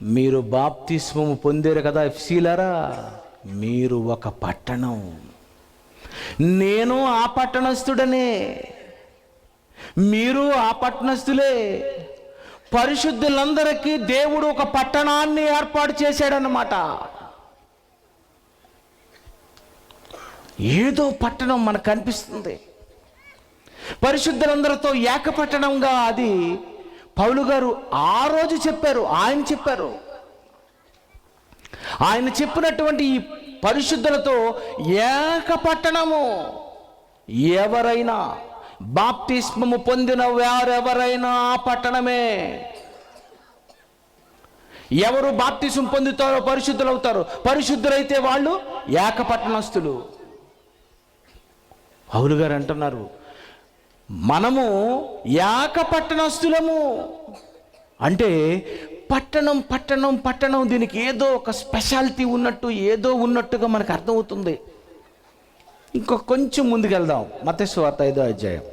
మీరు బాప్తిస్మము పొందారు కదా ఎఫ్సీలారా, మీరు ఒక పట్టణం, నేను ఆ పట్టణస్థుడనే, మీరు ఆ పట్టణస్థులే. పరిశుద్ధులందరికీ దేవుడు ఒక పట్టణాన్ని ఏర్పాటు చేశాడన్నమాట. ఏదో పట్టణం మనకు కనిపిస్తుంది, పరిశుద్ధులందరితో ఏకపట్టణంగా. అది పౌలు గారు ఆ రోజు చెప్పారు, ఆయన చెప్పారు. ఆయన చెప్పినటువంటి ఈ పరిశుద్ధులతో ఏకపట్టణము. ఎవరైనా బాప్తిస్మము పొందిన వారెవరైనా ఆ పట్టణమే. ఎవరు బాప్తిస్మం పొందుతారో పరిశుద్ధులు అవుతారు, పరిశుద్ధులైతే వాళ్ళు ఏకపట్టణస్థులు. పౌలు గారు అంటున్నారు, మనము ఏకపట్టణస్థులము. అంటే పట్టణం పట్టణం పట్టణం, దీనికి ఏదో ఒక స్పెషాలిటీ ఉన్నట్టు, ఏదో ఉన్నట్టుగా మనకు అర్థమవుతుంది. ఇంకో కొంచెం ముందుకెళ్దాం. మత్తయి సువార్త 5వ అధ్యాయం.